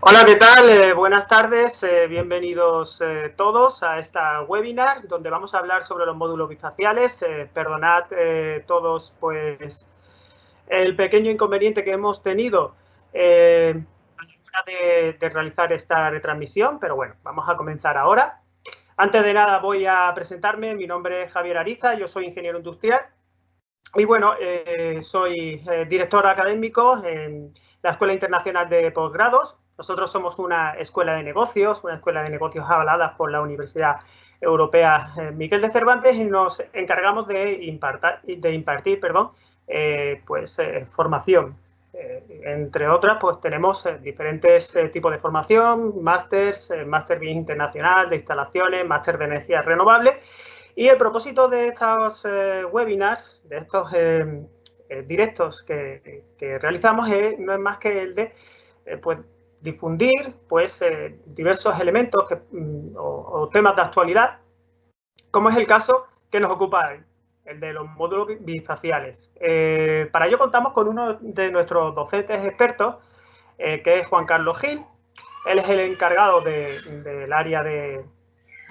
Hola, ¿qué tal? Buenas tardes, bienvenidos todos a esta webinar donde vamos a hablar sobre los módulos bifaciales. Perdonad todos pues el pequeño inconveniente que hemos tenido a la hora de realizar esta retransmisión, pero bueno, vamos a comenzar ahora. Antes de nada voy a presentarme, mi nombre es Javier Ariza, yo soy ingeniero industrial y bueno, soy director académico en la Escuela Internacional de Posgrados. Nosotros somos una escuela de negocios avalada por la Universidad Europea Miguel de Cervantes y nos encargamos de impartir formación. Entre otras, pues tenemos diferentes tipos de formación, máster bien internacional de instalaciones, máster de energías renovables. Y el propósito de estos webinars, de estos directos que realizamos, no es más que el de difundir diversos elementos o temas de actualidad, como es el caso que nos ocupa hoy, el de los módulos bifaciales. Para ello contamos con uno de nuestros docentes expertos, que es Juan Carlos Gil. Él es el encargado del área de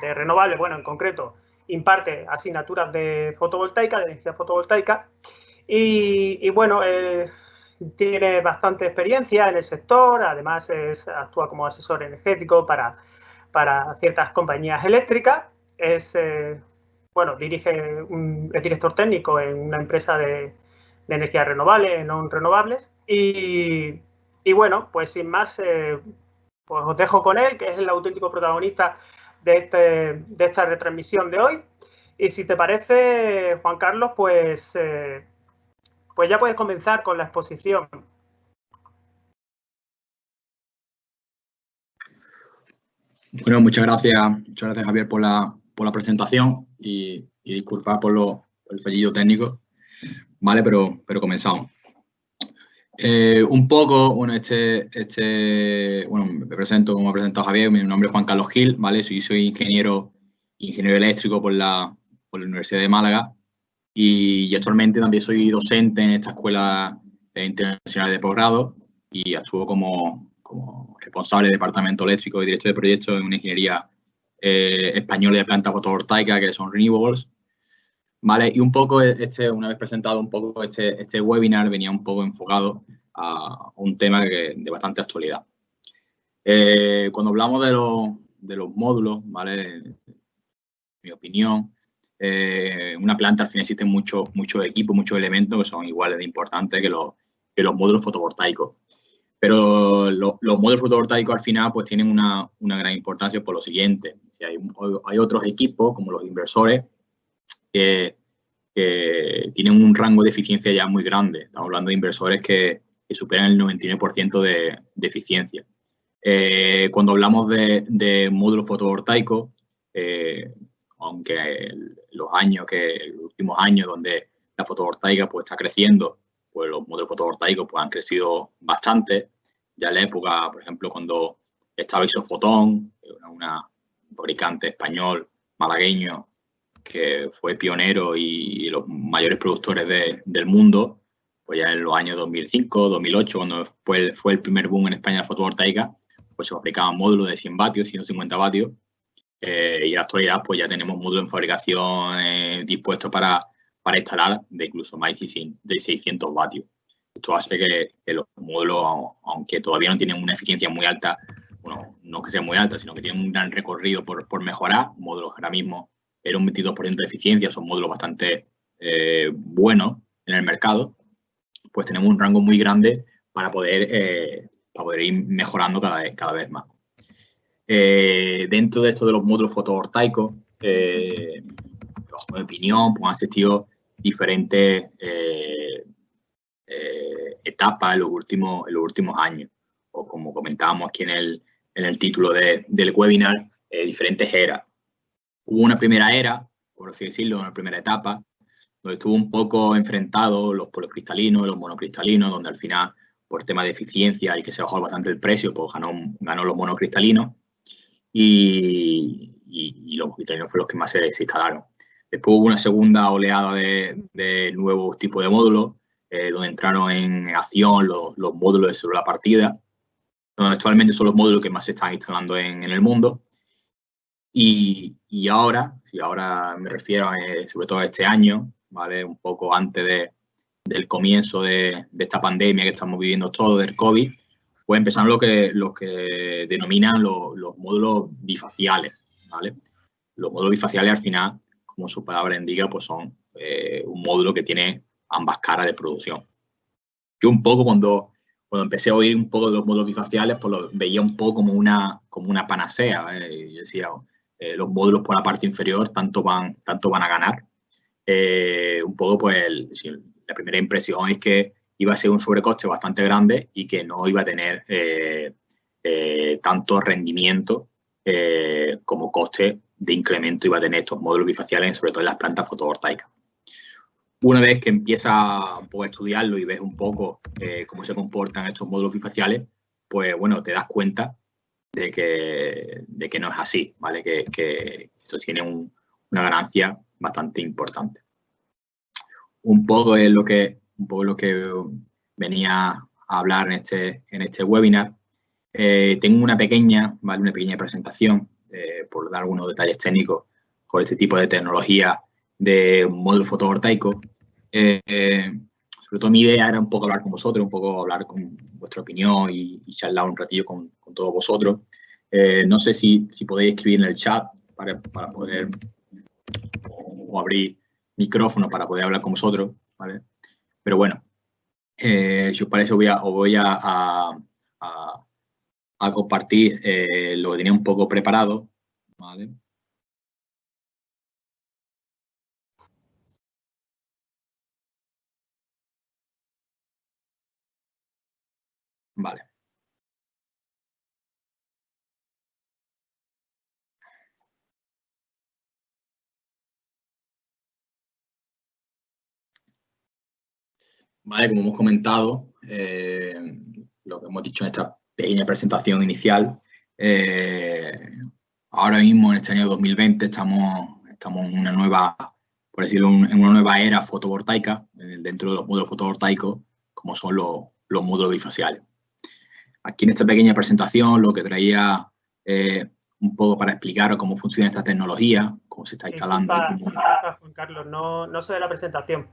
renovables, bueno, en concreto, imparte asignaturas de fotovoltaica, de energía fotovoltaica, y bueno, tiene bastante experiencia en el sector, además actúa como asesor energético para ciertas compañías eléctricas, es director técnico en una empresa de energías renovables, no renovables, y bueno, pues sin más, pues os dejo con él, que es el auténtico protagonista de esta retransmisión de hoy. Y si te parece, Juan Carlos, pues ya puedes comenzar con la exposición. Bueno, muchas gracias Javier por la presentación y disculpad por el fallido técnico, ¿vale? Pero comenzamos. Un poco, bueno, bueno, me presento como ha presentado Javier, mi nombre es Juan Carlos Gil, ¿vale? Soy ingeniero eléctrico por la Universidad de Málaga y actualmente también soy docente en esta Escuela Internacional de Posgrado y actúo como responsable del Departamento Eléctrico y Director de Proyectos en una ingeniería española de plantas fotovoltaicas que son Renewables. Vale, y un poco una vez presentado un poco este webinar venía un poco enfocado a un tema de bastante actualidad. Cuando hablamos de los módulos, ¿vale? En mi opinión, una planta al final existen muchos equipos, muchos elementos que son iguales de importantes que los módulos fotovoltaicos. Pero los módulos fotovoltaicos al final pues tienen una gran importancia por lo siguiente. O sea, hay otros equipos como los inversores que tienen un rango de eficiencia ya muy grande. Estamos hablando de inversores que superan el 99% de eficiencia. Cuando hablamos de módulos fotovoltaicos, aunque los últimos años donde la fotovoltaica pues está creciendo, pues los módulos fotovoltaicos pues han crecido bastante. Ya en la época, por ejemplo, cuando estaba Isofotón, un fabricante español, malagueño, que fue pionero y los mayores productores del mundo, pues ya en los años 2005, 2008, cuando fue el primer boom en España de fotovoltaica, pues se fabricaban módulos de 100 vatios, 150 vatios, y en la actualidad pues ya tenemos módulos en fabricación dispuestos para instalar de incluso más de 600 vatios. Esto hace que los módulos, aunque todavía no tienen una eficiencia muy alta, bueno, no que sea muy alta, sino que tienen un gran recorrido por mejorar. Módulos ahora mismo era un 22% de eficiencia, son módulos bastante buenos en el mercado, pues tenemos un rango muy grande para poder ir mejorando cada vez más. Dentro de esto de los módulos fotovoltaicos, bajo mi opinión, pues han existido diferentes etapas en los últimos años, o como comentábamos aquí en el título del webinar, diferentes eras. Hubo una primera era, por así decirlo, una primera etapa, donde estuvo un poco enfrentado los policristalinos y los monocristalinos, donde al final, por tema de eficiencia y que se bajó bastante el precio, pues ganó los monocristalinos y los cristalinos fueron los que más se instalaron. Después hubo una segunda oleada de nuevos tipos de módulos, donde entraron en acción los módulos de célula partida, actualmente son los módulos que más se están instalando en el mundo. Y ahora, si ahora me refiero sobre todo a este año, ¿vale? Un poco antes del comienzo de esta pandemia que estamos viviendo todos, del COVID, pues empezaron lo que denominan los módulos bifaciales, ¿vale? Los módulos bifaciales, al final, como su palabra indica, pues son un módulo que tiene ambas caras de producción. Yo un poco cuando empecé a oír un poco de los módulos bifaciales, pues lo veía un poco como una panacea. Yo decía, los módulos por la parte inferior tanto van a ganar. Un poco, pues, la primera impresión es que iba a ser un sobrecoste bastante grande y que no iba a tener tanto rendimiento como coste de incremento iba a tener estos módulos bifaciales, sobre todo en las plantas fotovoltaicas. Una vez que empiezas un poco a estudiarlo y ves un poco cómo se comportan estos módulos bifaciales, pues bueno, te das cuenta de que no es así, ¿vale? Que esto tiene una ganancia bastante importante. Un poco lo que venía a hablar en este webinar. Tengo una pequeña presentación, por dar algunos detalles técnicos por este tipo de tecnología de módulo fotovoltaico. Sobre todo mi idea era un poco hablar con vosotros, un poco hablar con vuestra opinión y charlar un ratillo con todos vosotros. No sé si podéis escribir en el chat para poder o abrir micrófono para poder hablar con vosotros, ¿vale? Pero bueno, si os parece, os voy a compartir lo que tenía un poco preparado, ¿vale? Vale. Vale, como hemos comentado, lo que hemos dicho en esta pequeña presentación inicial, ahora mismo en este año 2020 estamos en una nueva, por decirlo, en una nueva era fotovoltaica dentro de los módulos fotovoltaicos, como son los módulos bifaciales. Aquí en esta pequeña presentación lo que traía un poco para explicar cómo funciona esta tecnología, cómo se está instalando. Juan Carlos, no se ve la presentación.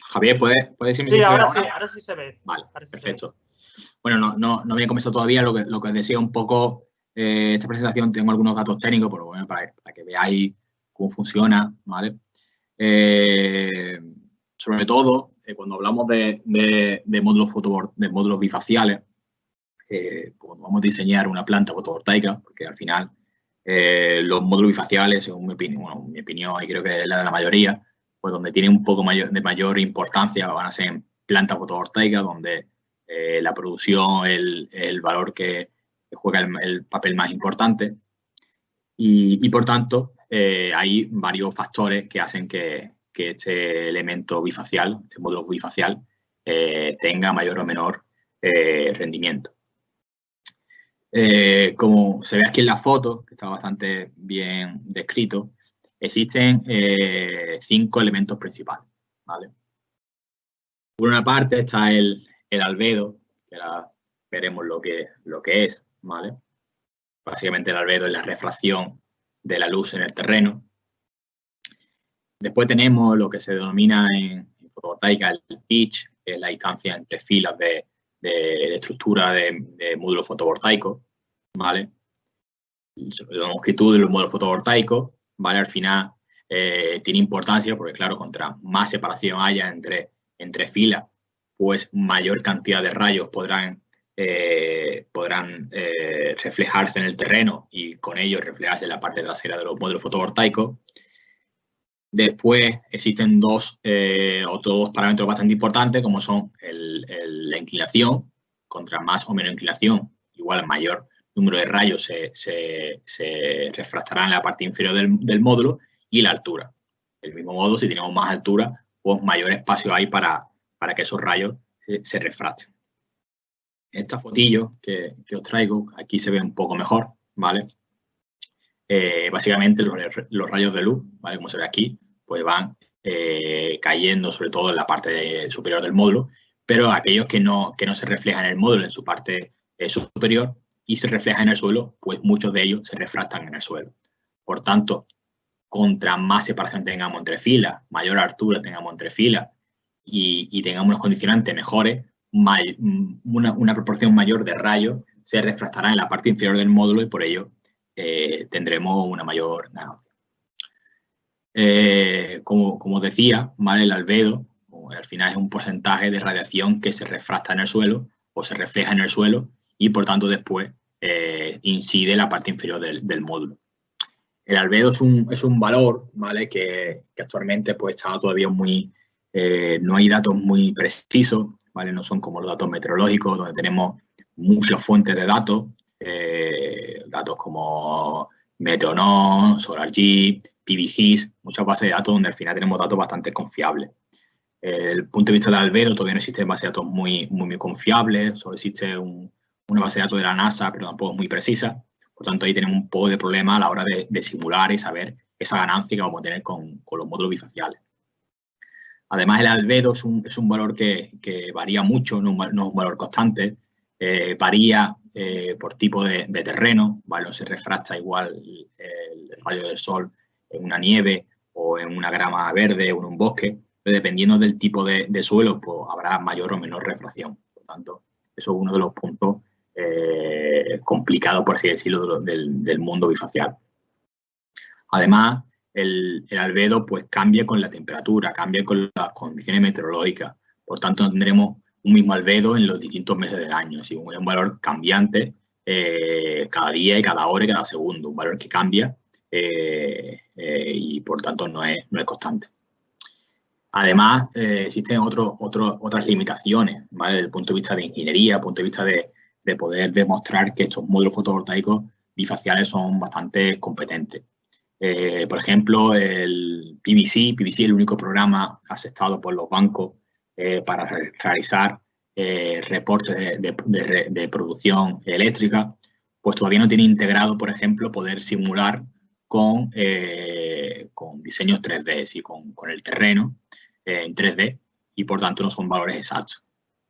Javier, ¿puedes decirme si se ve ahora? Sí, ahora sí se ve. Vale, perfecto. Bueno, no había comenzado todavía lo que os decía un poco. Esta presentación tengo algunos datos técnicos, pero bueno, para que veáis cómo funciona, ¿vale? Sobre todo, cuando hablamos de módulos bifaciales, pues vamos a diseñar una planta fotovoltaica, porque al final los módulos bifaciales, según mi opinión, y creo que es la de la mayoría, pues donde tiene un poco de mayor importancia van a ser en plantas fotovoltaicas, donde la producción es el valor que juega el papel más importante y por tanto hay varios factores que hacen que este elemento bifacial, este módulo bifacial, tenga mayor o menor rendimiento. Como se ve aquí en la foto, que está bastante bien descrito, existen 5 elementos principales, ¿vale? Por una parte está el albedo, que ahora veremos lo que es, ¿vale? Básicamente el albedo es la refracción de la luz en el terreno. Después tenemos lo que se denomina en fotovoltaica el pitch, que es la distancia entre filas de estructura de módulo fotovoltaico, ¿vale? La longitud de los módulos fotovoltaicos, ¿vale? Al final tiene importancia porque, claro, contra más separación haya entre filas, pues mayor cantidad de rayos podrán reflejarse en el terreno y con ello reflejarse en la parte trasera de los módulos fotovoltaicos. Después existen otros dos parámetros bastante importantes, como son la inclinación. Contra más o menos inclinación, igual mayor número de rayos se refractarán en la parte inferior del módulo, y la altura. Del mismo modo, si tenemos más altura, pues mayor espacio hay para que esos rayos se refracten. Esta fotillo que os traigo, aquí se ve un poco mejor, ¿vale? Básicamente los rayos de luz, ¿vale? Como se ve aquí, pues van cayendo sobre todo en la parte superior del módulo, pero aquellos que no se reflejan en el módulo, en su parte superior, y se reflejan en el suelo, pues muchos de ellos se refractan en el suelo. Por tanto, contra más separación tengamos entre filas, mayor altura tengamos entre filas y tengamos unos condicionantes mejores, una proporción mayor de rayos se refractará en la parte inferior del módulo y por ello tendremos una mayor ganancia. Como decía, ¿vale? El albedo al final es un porcentaje de radiación que se refracta en el suelo o se refleja en el suelo y por tanto después incide en la parte inferior del módulo. El albedo es un valor, ¿vale? que actualmente pues, está todavía muy... no hay datos muy precisos, ¿vale? No son como los datos meteorológicos, donde tenemos muchas fuentes de datos, datos como Meteonom, SolarG, PBGIS, muchas bases de datos donde al final tenemos datos bastante confiables. Desde el punto de vista del albedo todavía no existen bases de datos muy confiables, solo existe una base de datos de la NASA, pero tampoco es muy precisa. Por tanto, ahí tenemos un poco de problema a la hora de simular y saber esa ganancia que vamos a tener con los módulos bifaciales. Además, el albedo es un valor que varía mucho, no es un valor constante, varía por tipo de terreno, ¿vale? No se refracta igual el rayo del sol en una nieve o en una grama verde o en un bosque, pero dependiendo del tipo de suelo, pues habrá mayor o menor refracción. Por tanto, eso es uno de los puntos complicados, por así decirlo, del mundo bifacial. Además, el albedo pues cambia con la temperatura, cambia con las condiciones meteorológicas. Por tanto, no tendremos un mismo albedo en los distintos meses del año. Es un valor cambiante cada día y cada hora y cada segundo. Un valor que cambia y por tanto no es constante. Además, existen otras limitaciones, ¿vale? Desde el punto de vista de ingeniería, desde el punto de vista de poder demostrar que estos módulos fotovoltaicos bifaciales son bastante competentes. Por ejemplo, el PVC es el único programa aceptado por los bancos para realizar reportes de producción eléctrica, pues todavía no tiene integrado, por ejemplo, poder simular con diseños 3D, ¿sí? con el terreno en 3D y por tanto no son valores exactos.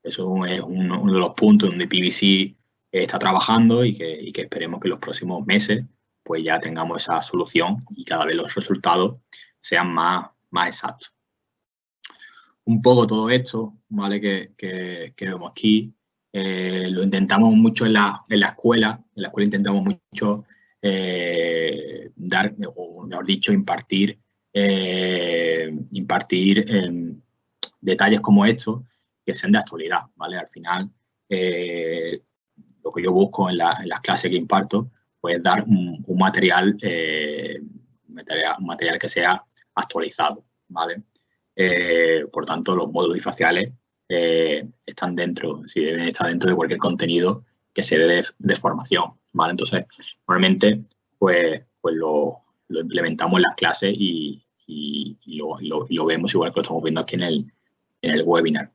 Eso es uno de los puntos donde PVC está trabajando y que esperemos que en los próximos meses pues ya tengamos esa solución y cada vez los resultados sean más exactos. Un poco todo esto, ¿vale? que vemos aquí, lo intentamos mucho en la escuela. En la escuela intentamos mucho dar, o mejor dicho, impartir detalles como estos que sean de actualidad, ¿vale? Al final, lo que yo busco en las clases que imparto pues dar un material que sea actualizado, ¿vale? Por tanto, los módulos bifaciales están dentro, si deben estar dentro de cualquier contenido que se dé de formación, ¿vale? Entonces, normalmente, pues lo implementamos en las clases y lo vemos igual que lo estamos viendo aquí en el webinar.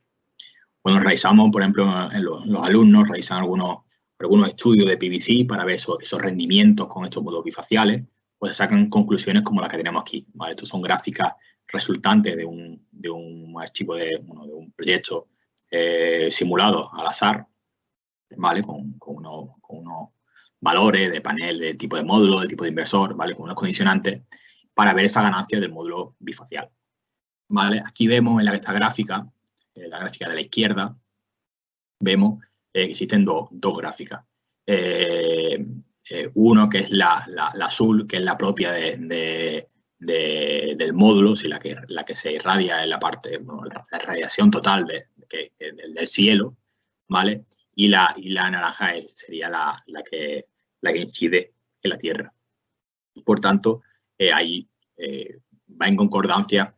Bueno, realizamos, por ejemplo, los alumnos realizan algunos estudios de PVC para ver esos rendimientos con estos módulos bifaciales, pues sacan conclusiones como las que tenemos aquí, ¿vale? Estos son gráficas resultantes de un archivo de un proyecto simulado al azar, ¿vale? Con unos valores de panel, de tipo de módulo, de tipo de inversor, ¿vale? Con unos condicionantes para ver esa ganancia del módulo bifacial, ¿vale? Aquí vemos en esta gráfica, la gráfica de la izquierda, vemos que existen dos gráficas. Uno que es la azul, que es la propia del módulo, si la que se irradia en la parte, la radiación total del cielo, ¿vale? Y la naranja sería la que incide en la Tierra. Por tanto, ahí va en concordancia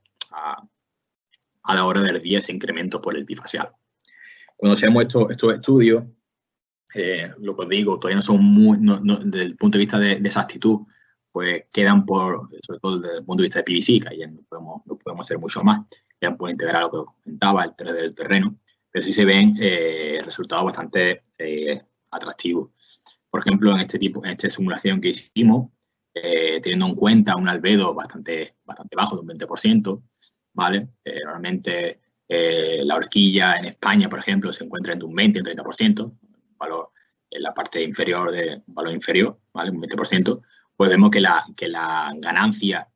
a la hora de ver ese incremento por el bifacial. Cuando hacemos estos estudios, lo que os digo, todavía no son desde el punto de vista de exactitud, pues quedan sobre todo desde el punto de vista de PVC, que ahí no podemos hacer mucho más, quedan por integrar lo que comentaba, el 3D del terreno, pero sí se ven resultados bastante atractivos. Por ejemplo, en esta simulación que hicimos, teniendo en cuenta un albedo bastante bajo, de un 20%, ¿vale? Normalmente la horquilla en España, por ejemplo, se encuentra entre un 20 y un 30%, valor en la parte inferior de un valor inferior, ¿vale? Un 20%, pues vemos que la ganancia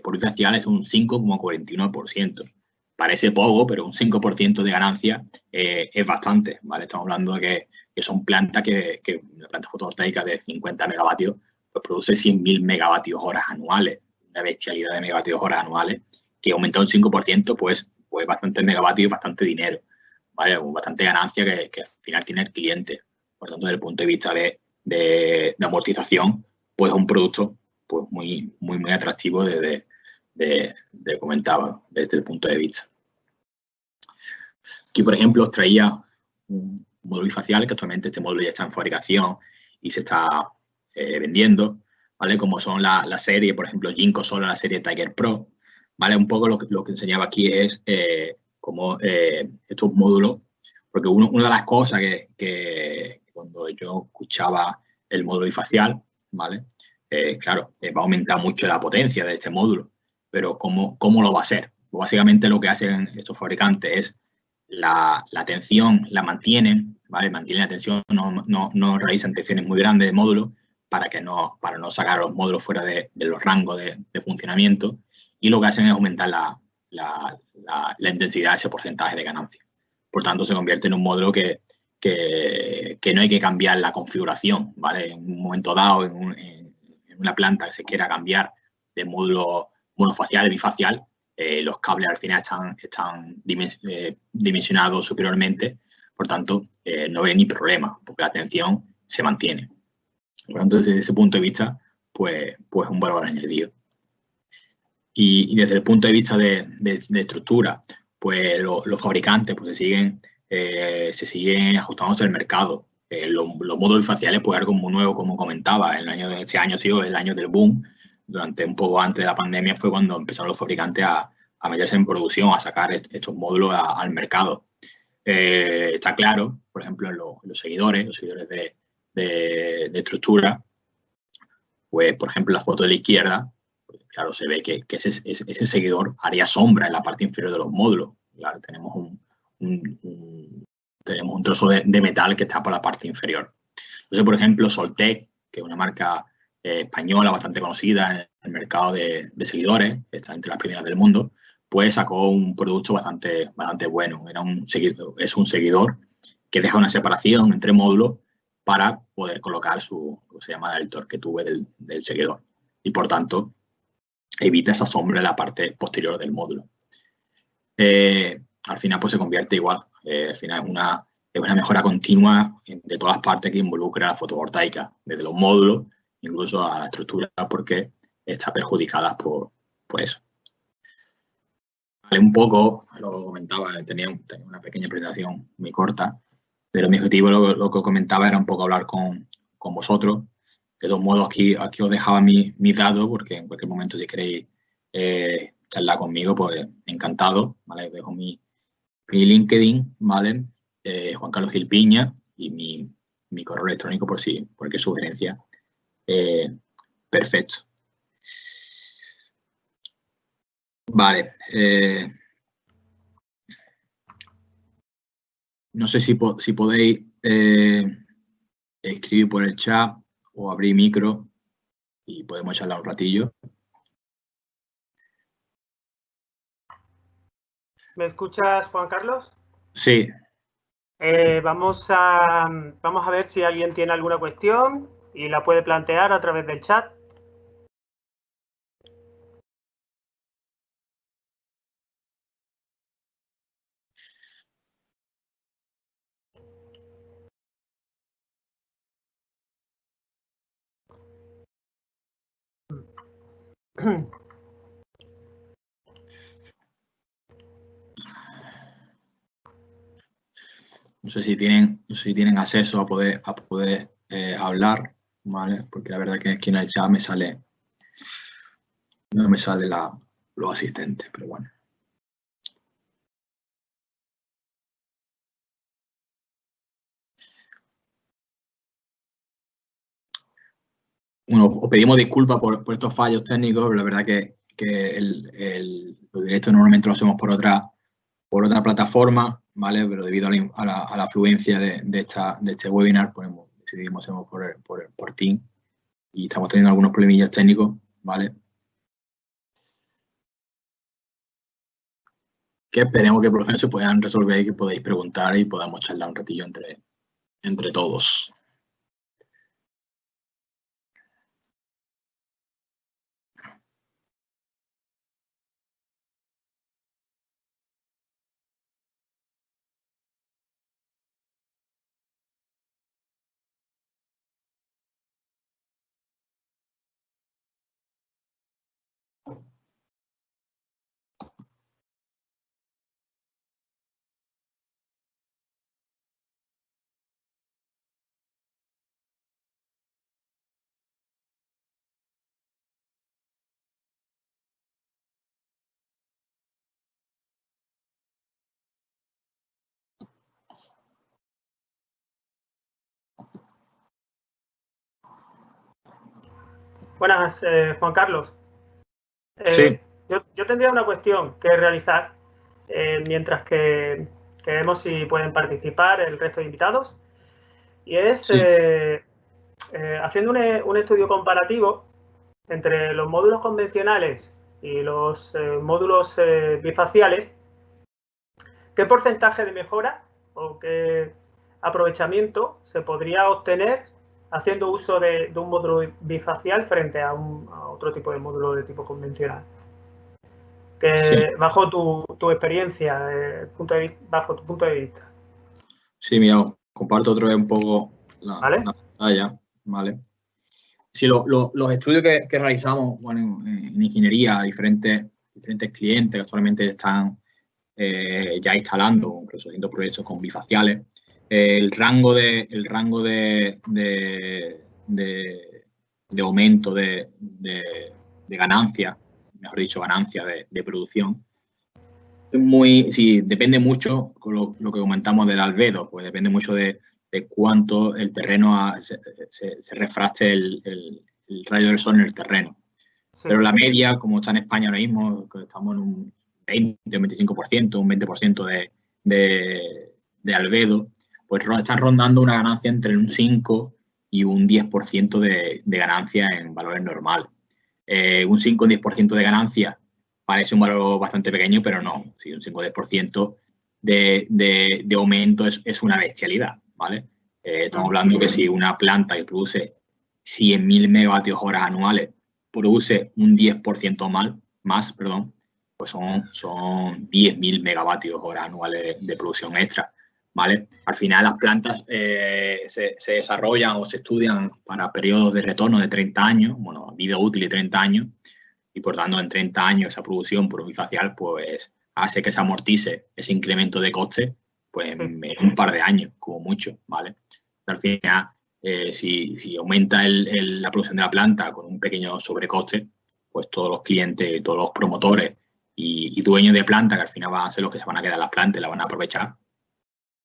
por luz facial es un 5,49%. Parece poco, pero un 5% de ganancia es bastante, ¿vale? Estamos hablando de que son plantas una planta fotovoltaica de 50 megavatios pues produce 100.000 megavatios horas anuales, una bestialidad de megavatios horas anuales, que aumenta un 5%, pues bastante megavatios, bastante dinero, ¿vale? Bastante ganancia que al final tiene el cliente. Por tanto, desde el punto de vista de amortización, pues es un producto pues muy atractivo comentaba, desde el punto de vista. Aquí, por ejemplo, os traía un módulo bifacial, que actualmente este módulo ya está en fabricación y se está vendiendo, ¿vale? Como son la serie, por ejemplo, Jinko Solar, la serie Tiger Pro, ¿vale? Un poco lo que enseñaba aquí es cómo estos módulos, porque una de las cosas que cuando yo escuchaba el módulo bifacial, ¿vale? Claro, va a aumentar mucho la potencia de este módulo, pero ¿cómo lo va a hacer? Pues básicamente lo que hacen estos fabricantes es la tensión la mantienen, ¿vale? Mantienen la tensión, no realizan tensiones muy grandes de módulo para no sacar los módulos fuera de los rangos de funcionamiento, y lo que hacen es aumentar la intensidad de ese porcentaje de ganancia. Por tanto, se convierte en un módulo que no hay que cambiar la configuración, ¿vale? En un momento dado, en una planta que se quiera cambiar de módulo monofacial a bifacial, los cables al final están dimensionados superiormente, por tanto, no hay ni problema, porque la tensión se mantiene. Por tanto, desde ese punto de vista, pues un valor añadido. Y desde el punto de vista de estructura, pues los fabricantes pues se siguen ajustándose al mercado. Los módulos bifaciales, pues algo muy nuevo, como comentaba, ese año ha sido el año del boom. Durante un poco antes de la pandemia fue cuando empezaron los fabricantes a meterse en producción, a sacar estos módulos al mercado. Está claro, por ejemplo, en los seguidores de estructura, pues por ejemplo la foto de la izquierda, pues, claro, se ve que ese seguidor haría sombra en la parte inferior de los módulos. Claro, tenemos un trozo de metal que está por la parte inferior. Entonces, por ejemplo, Soltec, que es una marca española bastante conocida en el mercado de seguidores, está entre las primeras del mundo, pues sacó un producto bastante bueno. Es un seguidor que deja una separación entre módulos para poder colocar lo que se llama el torque tube del seguidor. Y por tanto, evita esa sombra en la parte posterior del módulo. Al final, pues se convierte igual. Al final es una mejora continua de todas las partes que involucra la fotovoltaica, desde los módulos, incluso a la estructura, porque está perjudicada por eso. Vale, un poco, lo comentaba, tenía una pequeña presentación muy corta, pero mi objetivo, lo que comentaba, era un poco hablar con vosotros. De todos modos, aquí os dejaba mis datos, porque en cualquier momento, si queréis charlar conmigo, pues encantado, ¿vale? Os dejo mi LinkedIn, ¿vale? Juan Carlos Gil Piña, y mi correo electrónico por cualquier sugerencia. Perfecto. Vale. No sé si podéis escribir por el chat o abrir micro y podemos charlar un ratillo. ¿Me escuchas, Juan Carlos? Sí. Vamos a ver si alguien tiene alguna cuestión y la puede plantear a través del chat. No sé si tienen acceso a poder hablar, ¿vale? Porque la verdad que aquí en el chat me sale No me sale los asistentes, pero bueno. Bueno, os pedimos disculpas por estos fallos técnicos, pero la verdad que los directos normalmente lo hacemos por otra plataforma, ¿vale? Pero debido a la afluencia de este webinar, pues decidimos hacerlo por Teams y estamos teniendo algunos problemillas técnicos, ¿vale? Que esperemos que por lo menos se puedan resolver y que podáis preguntar y podamos charlar un ratillo entre todos. Buenas, Juan Carlos. Sí. Yo tendría una cuestión que realizar mientras que vemos si pueden participar el resto de invitados. Y es Sí. haciendo un estudio comparativo entre los módulos convencionales y los módulos bifaciales, ¿qué porcentaje de mejora o qué aprovechamiento se podría obtener haciendo uso de un módulo bifacial frente a otro tipo de módulo de tipo convencional? Sí. Bajo tu experiencia, bajo tu punto de vista. Sí, mira, comparto otra vez un poco ¿Vale? la pantalla, ¿vale? Sí, los estudios que realizamos, bueno, en ingeniería, diferentes clientes que actualmente están ya instalando, incluso haciendo proyectos con bifaciales, el rango de aumento de ganancia, mejor dicho, ganancia de producción, sí, depende mucho, con lo que comentamos del albedo, pues depende mucho de cuánto el terreno se refracte el rayo del sol en el terreno. Sí. Pero la media, como está en España ahora mismo, que estamos en un 20, un 25%, un 20% de albedo, pues están rondando una ganancia entre un 5 y un 10% de ganancia en valores normales. Un 5 o 10% de ganancia parece un valor bastante pequeño, pero no. Sí, un 5 o 10% de aumento es una bestialidad, ¿vale? Estamos hablando que si una planta que produce 100.000 megavatios horas anuales produce un 10% más, pues son 10.000 megavatios hora anuales de producción extra, ¿vale? Al final las plantas se desarrollan o se estudian para periodos de retorno de 30 años, bueno, vida útil de 30 años, y por tanto en 30 años esa producción por un bifacial pues hace que se amortice ese incremento de coste pues en un par de años, como mucho, ¿vale? Al final, si aumenta la producción de la planta con un pequeño sobrecoste, pues todos los clientes, todos los promotores y dueños de planta, que al final van a ser los que se van a quedar las plantas y la van a aprovechar,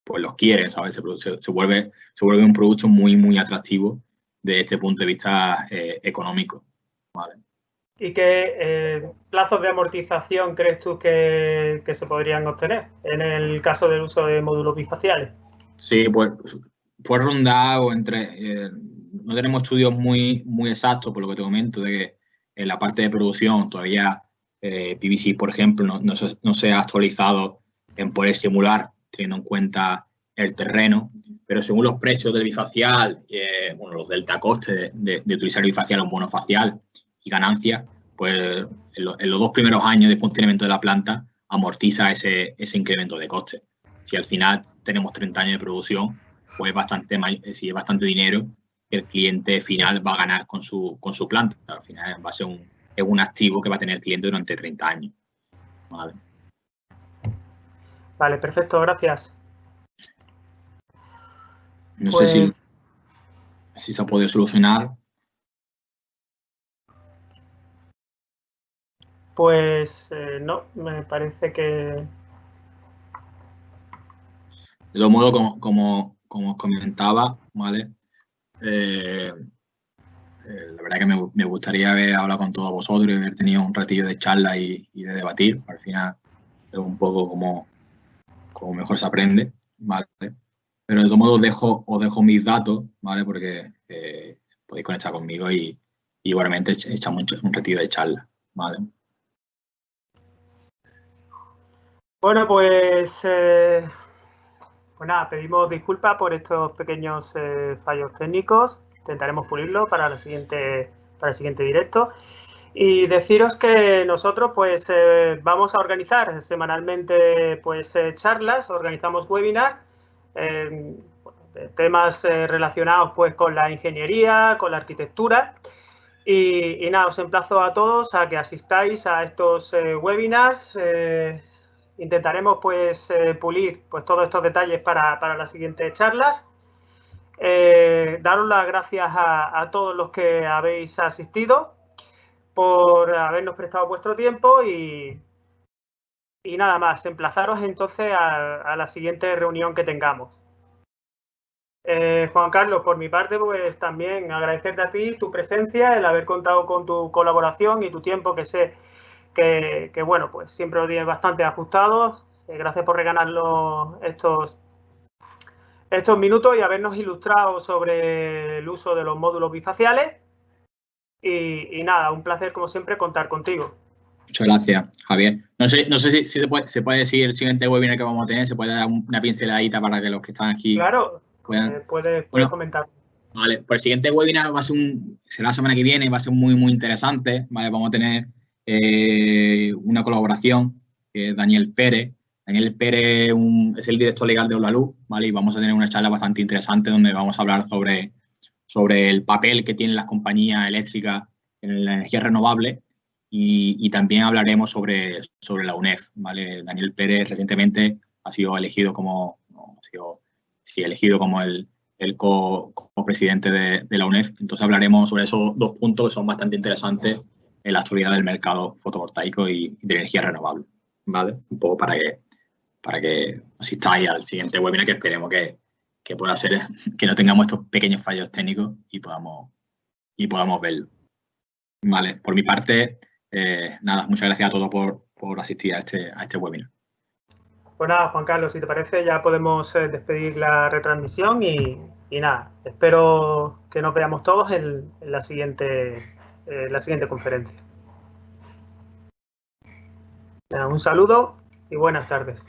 pues los quieren, ¿sabes? Se vuelve un producto muy, muy atractivo desde este punto de vista económico, ¿vale? ¿Y qué plazos de amortización crees tú que se podrían obtener en el caso del uso de módulos bifaciales? Sí, pues rondar o entre... no tenemos estudios muy, muy exactos, por lo que te comento, de que en la parte de producción todavía PVC, por ejemplo, no se ha actualizado en poder simular, teniendo en cuenta el terreno, pero según los precios del bifacial, bueno, los delta coste de utilizar el bifacial o un monofacial y ganancias, pues en los 2 primeros años de funcionamiento de la planta amortiza ese incremento de coste. Si al final tenemos 30 años de producción, pues si es bastante dinero que el cliente final va a ganar con su planta. Al final va a ser un activo que va a tener el cliente durante 30 años. Vale. Vale, perfecto, gracias. No Pues, sé si se ha podido solucionar. Pues no, me parece que... De todo modo, como os comentaba, ¿vale? La verdad que me gustaría haber hablado con todos vosotros y haber tenido un ratillo de charla y de debatir. Al final es un poco como mejor se aprende, ¿vale? Pero de todo modo os dejo mis datos, ¿vale? Porque podéis conectar conmigo y igualmente echamos un ratillo de charla, ¿vale? Bueno, pues nada, pedimos disculpas por estos pequeños fallos técnicos. Intentaremos pulirlo para el siguiente directo. Y deciros que nosotros pues vamos a organizar semanalmente pues charlas, organizamos webinars, temas relacionados pues con la ingeniería, con la arquitectura. Y nada, os emplazo a todos a que asistáis a estos webinars. Intentaremos pues pulir pues todos estos detalles para las siguientes charlas. Daros las gracias a todos los que habéis asistido por habernos prestado vuestro tiempo y nada más, emplazaros entonces a la siguiente reunión que tengamos. Juan Carlos, por mi parte, pues también agradecerte a ti tu presencia, el haber contado con tu colaboración y tu tiempo, que sé que bueno, pues siempre lo tienes bastante ajustado. Gracias por regalarnos estos minutos y habernos ilustrado sobre el uso de los módulos bifaciales. Y nada, un placer como siempre contar contigo. Muchas gracias, Javier. No sé si se puede decir el siguiente webinar que vamos a tener, se puede dar una pinceladita para que los que están aquí claro, puedan... puedes comentar. Vale, pues el siguiente webinar será la semana que viene, va a ser muy interesante, ¿vale? Vamos a tener una colaboración, que es Daniel Pérez. Daniel Pérez es el director legal de Holaluz, ¿vale? Y vamos a tener una charla bastante interesante donde vamos a hablar sobre el papel que tienen las compañías eléctricas en la energía renovable y también hablaremos sobre la UNEF, ¿vale? Daniel Pérez recientemente ha sido elegido como el copresidente de la UNEF. Entonces hablaremos sobre esos dos puntos que son bastante interesantes en la actualidad del mercado fotovoltaico y de energía renovable, ¿vale? Un poco para que asistáis al siguiente webinar, que esperemos que pueda ser, que no tengamos estos pequeños fallos técnicos y podamos verlo. Vale, por mi parte, nada, muchas gracias a todos por asistir a este webinar. Pues nada, Juan Carlos, si te parece, ya podemos despedir la retransmisión y nada, espero que nos veamos todos en la siguiente conferencia. Un saludo y buenas tardes.